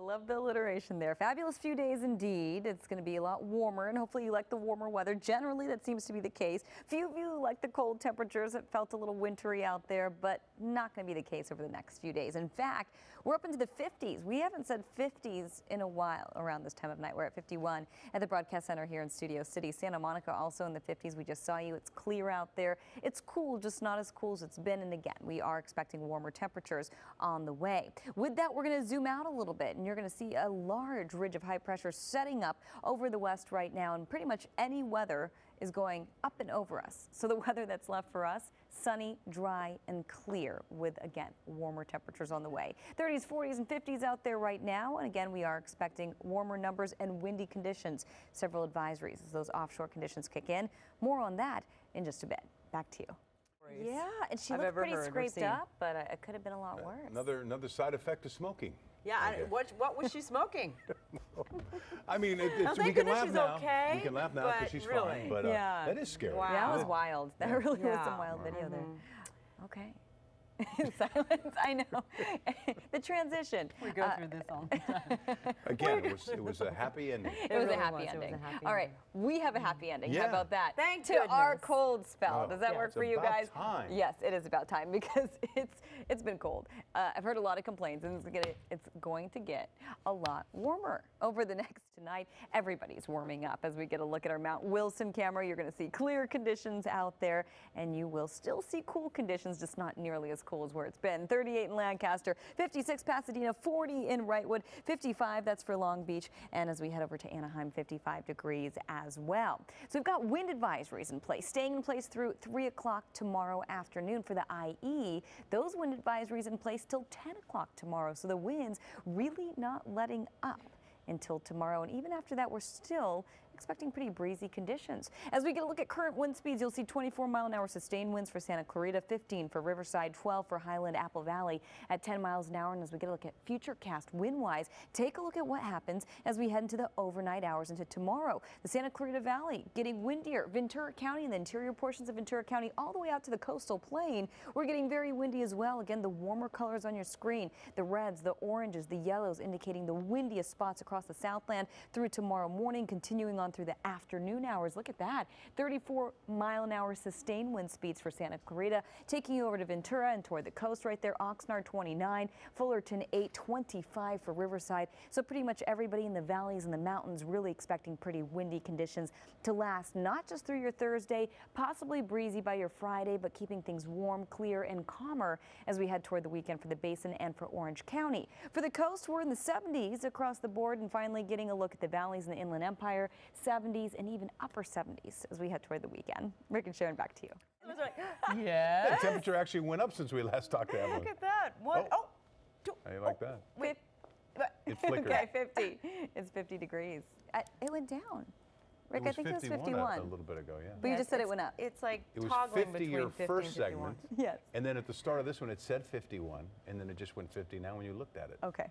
love the alliteration there. Fabulous few days indeed. It's going to be a lot warmer, and hopefully you like the warmer weather. Generally, that seems to be the case. Few of you like the cold temperatures. It felt a little wintry out there, but not going to be the case over the next few days. In fact, we're up into the 50s. We haven't said 50s in a while around this time of night. We're at 51 at the Broadcast Center here in Studio City. Santa Monica also in the 50s. We just saw you. It's clear out there. It's cool, just not as cool as it's been. And again, we are expecting warmer temperatures on the way. With that, we're going to zoom out a little bit, and you're going to see a large ridge of high pressure setting up over the west right now, and pretty much any weather is going up and over us. So the weather that's left for us, sunny, dry, and clear with, again, warmer temperatures on the way. 30s, 40s, and 50s out there right now. And again, we are expecting warmer numbers and windy conditions. Several advisories as those offshore conditions kick in. More on that in just a bit. Back to you. Yeah, and she looked pretty scraped up, but it could have been a lot worse. Another side effect of smoking. Yeah, what was she smoking? I mean, we can laugh now. Okay, we can laugh now because she's fine, but that is scary. Wow. That was wild. That really was some wild video there. Okay. Silence, I know. The transition. We go through this all the time. Again, it was a happy ending. It was a happy ending. All right, we have a happy ending. Yeah. How about that? Thank you. To our cold spell. Does that work for you guys? Time. Yes, it is about time because it's been cold. I've heard a lot of complaints, and it's going to get a lot warmer over the next tonight. Everybody's warming up as we get a look at our Mount Wilson camera. You're going to see clear conditions out there, and you will still see cool conditions, just not nearly as cool as where it's been. 38 in Lancaster, 56 Pasadena, 40 in Wrightwood, 55 that's for Long Beach, and as we head over to Anaheim, 55 degrees as well. So we've got wind advisories in place, staying in place through 3 o'clock tomorrow afternoon for the IE. Those wind advisories in place till 10 o'clock tomorrow, so the winds really not letting up until tomorrow, and even after that we're still expecting pretty breezy conditions. As we get a look at current wind speeds, you'll see 24-mile-an-hour sustained winds for Santa Clarita, 15 for Riverside, 12 for Highland, Apple Valley at 10 miles an hour. And as we get a look at futurecast wind-wise, take a look at what happens as we head into the overnight hours into tomorrow. The Santa Clarita Valley getting windier. Ventura County and the interior portions of Ventura County all the way out to the coastal plain, we're getting very windy as well. Again, the warmer colors on your screen, the reds, the oranges, the yellows indicating the windiest spots across the Southland through tomorrow morning, continuing on through the afternoon hours. Look at that. 34-mile-an-hour sustained wind speeds for Santa Clarita, taking you over to Ventura and toward the coast right there. Oxnard 29, Fullerton 8, 25 for Riverside. So pretty much everybody in the valleys and the mountains really expecting pretty windy conditions to last not just through your Thursday, possibly breezy by your Friday, but keeping things warm, clear, and calmer as we head toward the weekend for the Basin and for Orange County. For the coast, we're in the 70s across the board, and finally getting a look at the valleys and the Inland Empire, 70s and even upper 70s as we head toward the weekend. Rick and Sharon, back to you. Yeah. The temperature actually went up since we last talked to Evelyn. Look at that. What? Oh. How do you like that? Wait. It flickered. Okay, 50. It's 50 degrees. It went down. Rick, I think it was 51. A little bit ago, yeah. But you just said it went up. It's like it was toggling 50 between your 50 first and 51. segment. Yes. And then at the start of this one, it said 51, and then it just went 50 now when you looked at it. Okay.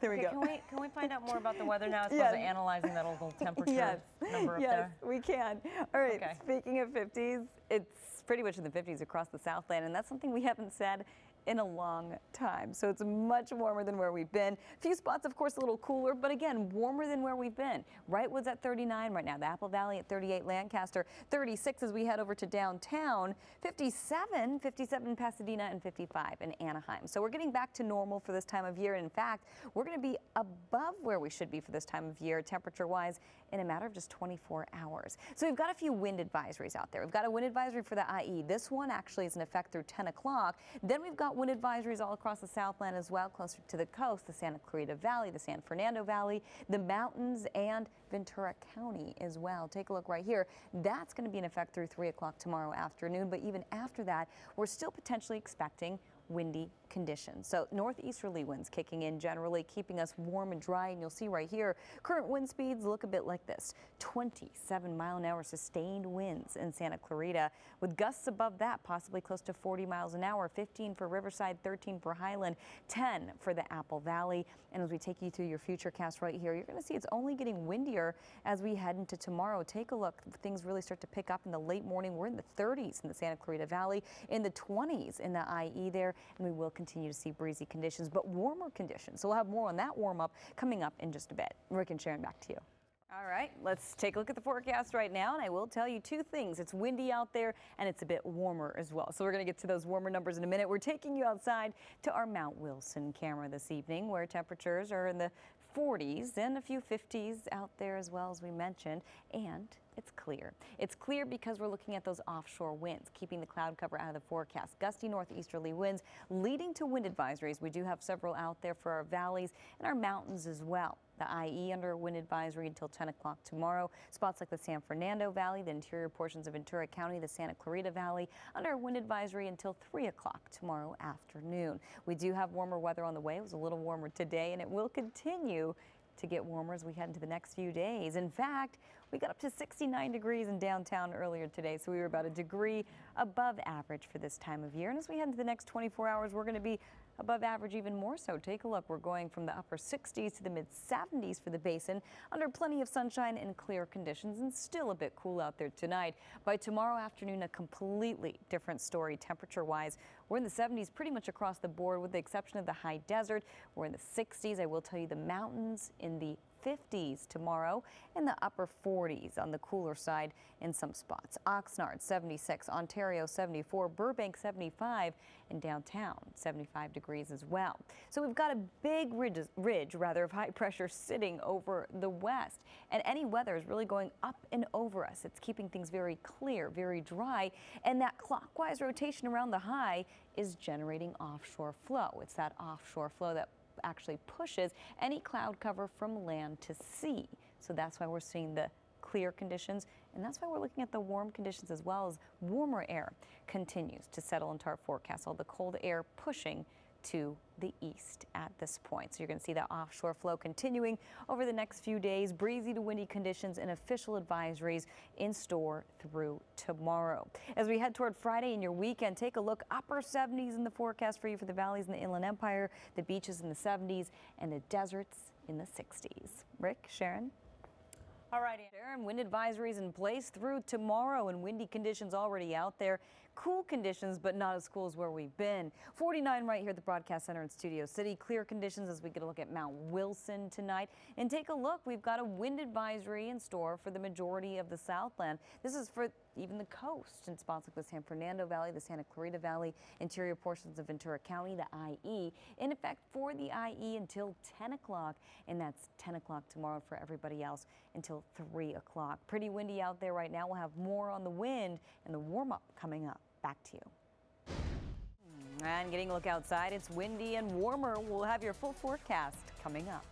There we go. Can we find out more about the weather now as opposed to analyzing that little temperature number up there? Yes, we can. All right, speaking of 50s, it's pretty much in the 50s across the Southland, and that's something we haven't said in a long time. So it's much warmer than where we've been. A few spots, of course, a little cooler, but again, warmer than where we've been. Wrightwood's at 39 right now. The Apple Valley at 38, Lancaster 36 as we head over to downtown, 57 in Pasadena, and 55 in Anaheim. So we're getting back to normal for this time of year. And in fact, we're going to be above where we should be for this time of year, temperature-wise, in a matter of just 24 hours. So we've got a few wind advisories out there. We've got a wind advisory for the IE. This one actually is in effect through 10 o'clock. Then we've got wind advisories all across the Southland as well, closer to the coast, the Santa Clarita Valley, the San Fernando Valley, the mountains, and Ventura County as well. Take a look right here. That's going to be in effect through 3 o'clock tomorrow afternoon, but even after that, we're still potentially expecting windy conditions. So northeasterly winds kicking in generally, keeping us warm and dry. And you'll see right here, current wind speeds look a bit like this. 27-mile-an-hour sustained winds in Santa Clarita, with gusts above that, possibly close to 40 miles an hour. 15 for Riverside, 13 for Highland, 10 for the Apple Valley. And as we take you through your futurecast right here, you're going to see it's only getting windier as we head into tomorrow. Take a look. Things really start to pick up in the late morning. We're in the 30s in the Santa Clarita Valley, in the 20s in the IE there. and we will continue to see breezy conditions, but warmer conditions. So we'll have more on that warm up coming up in just a bit. Rick and Sharon, back to you. All right, let's take a look at the forecast right now, and I will tell you two things. It's windy out there, and it's a bit warmer as well. So we're going to get to those warmer numbers in a minute. We're taking you outside to our Mount Wilson camera this evening, where temperatures are in the 40s and a few 50s out there as well, as we mentioned, and it's clear. It's clear because we're looking at those offshore winds, keeping the cloud cover out of the forecast. Gusty northeasterly winds leading to wind advisories. We do have several out there for our valleys and our mountains as well. The IE under a wind advisory until 10 o'clock tomorrow. Spots like the San Fernando Valley, the interior portions of Ventura County, the Santa Clarita Valley under a wind advisory until 3 o'clock tomorrow afternoon. We do have warmer weather on the way. It was a little warmer today, and it will continue to get warmer as we head into the next few days. In fact, we got up to 69 degrees in downtown earlier today, so we were about a degree above average for this time of year. And as we head into the next 24 hours, we're going to be above average even more so. Take a look. We're going from the upper 60s to the mid 70s for the basin under plenty of sunshine and clear conditions, and still a bit cool out there tonight. By tomorrow afternoon, a completely different story temperature wise. We're in the 70s pretty much across the board with the exception of the high desert. We're in the 60s. I will tell you the mountains in the 50s tomorrow, and the upper 40s on the cooler side in some spots. Oxnard 76, Ontario 74, Burbank 75, and downtown 75 degrees as well. So we've got a big ridge of high pressure sitting over the west, and any weather is really going up and over us. It's keeping things very clear, very dry, and that clockwise rotation around the high is generating offshore flow. It's that offshore flow that actually pushes any cloud cover from land to sea. So that's why we're seeing the clear conditions, and that's why we're looking at the warm conditions as well, as warmer air continues to settle into our forecast. All the cold air pushing to the east at this point. So you're going to see that offshore flow continuing over the next few days. Breezy to windy conditions and official advisories in store through tomorrow. As we head toward Friday and your weekend, take a look. Upper 70s in the forecast for you for the valleys in the Inland Empire, the beaches in the 70s, and the deserts in the 60s. Rick, Sharon? All right, Sharon, wind advisories in place through tomorrow, and windy conditions already out there. Cool conditions, but not as cool as where we've been. 49 right here at the Broadcast Center in Studio City. Clear conditions as we get a look at Mount Wilson tonight. And take a look, we've got a wind advisory in store for the majority of the Southland. This is for even the coast in spots like the San Fernando Valley, the Santa Clarita Valley, interior portions of Ventura County, the IE. In effect for the IE until 10 o'clock, and that's 10 o'clock tomorrow for everybody else until 3 o'clock. Pretty windy out there right now. We'll have more on the wind and the warm-up coming up. Back to you. And getting a look outside, it's windy and warmer. We'll have your full forecast coming up.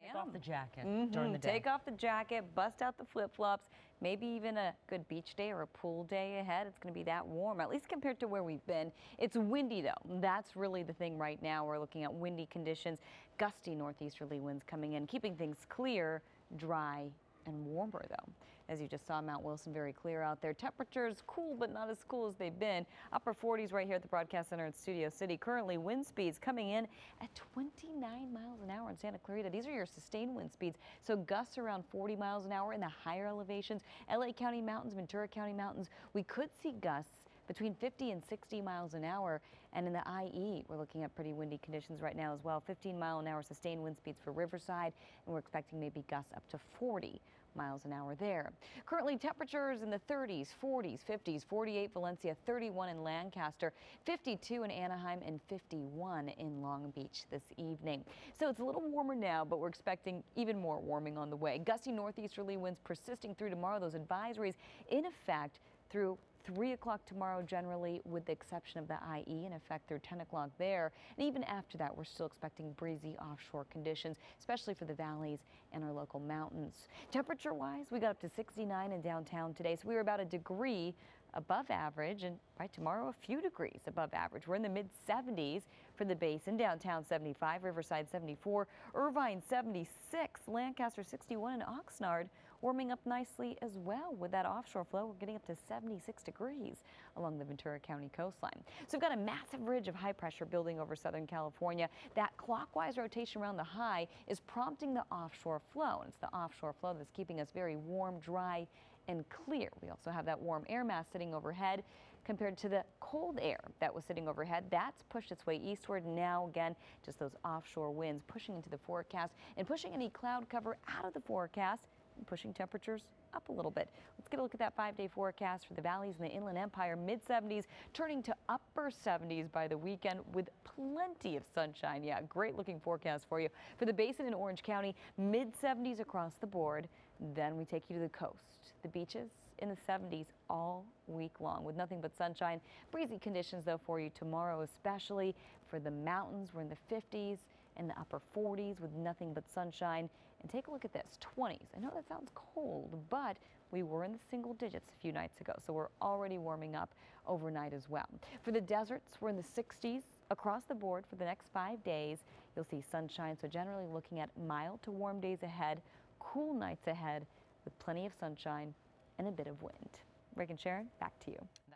Take off the jacket during the day. Take off the jacket, bust out the flip-flops, maybe even a good beach day or a pool day ahead. It's going to be that warm, at least compared to where we've been. It's windy, though. That's really the thing right now. We're looking at windy conditions, gusty northeasterly winds coming in, keeping things clear, dry, and warmer, though. As you just saw, Mount Wilson very clear out there. Temperatures cool, but not as cool as they've been. Upper 40s right here at the Broadcast Center in Studio City. Currently, wind speeds coming in at 29 miles an hour in Santa Clarita. These are your sustained wind speeds. So gusts around 40 miles an hour in the higher elevations. LA County Mountains, Ventura County Mountains. We could see gusts between 50 and 60 miles an hour. And in the IE, we're looking at pretty windy conditions right now as well. 15 mile an hour sustained wind speeds for Riverside, and we're expecting maybe gusts up to 40 miles an hour there. Currently temperatures in the 30s, 40s, 50s, 48 Valencia, 31 in Lancaster, 52 in Anaheim, and 51 in Long Beach this evening. So it's a little warmer now, but we're expecting even more warming on the way. Gusty northeasterly winds persisting through tomorrow. Those advisories in effect through 3 o'clock tomorrow generally, with the exception of the IE, in effect through 10 o'clock there. And even after that, we're still expecting breezy offshore conditions, especially for the valleys and our local mountains. Temperature-wise, we got up to 69 in downtown today, so we were about a degree above average, and by tomorrow, a few degrees above average. We're in the mid-70s for the basin. Downtown 75, Riverside 74, Irvine 76, Lancaster 61, and Oxnard warming up nicely as well with that offshore flow. We're getting up to 76 degrees along the Ventura County coastline. So we've got a massive ridge of high pressure building over Southern California. That clockwise rotation around the high is prompting the offshore flow, and it's the offshore flow that's keeping us very warm, dry, and clear. We also have that warm air mass sitting overhead, compared to the cold air that was sitting overhead. That's pushed its way eastward. Now again, just those offshore winds pushing into the forecast and pushing any cloud cover out of the forecast and pushing temperatures up a little bit. Let's get a look at that 5-day forecast for the valleys in the Inland Empire. Mid-70s turning to upper 70s by the weekend with plenty of sunshine. Yeah, great looking forecast for you. For the basin in Orange County, mid-70s across the board. Then we take you to the coast. The beaches in the 70s all week long with nothing but sunshine. Breezy conditions though for you tomorrow, especially for the mountains. We're in the 50s and the upper 40s with nothing but sunshine. And take a look at this, 20s. I know that sounds cold, but we were in the single digits a few nights ago, so we're already warming up overnight as well. For the deserts, we're in the 60s across the board for the next 5 days. You'll see sunshine, so generally looking at mild to warm days ahead, cool nights ahead with plenty of sunshine and a bit of wind. Rick and Sharon, back to you.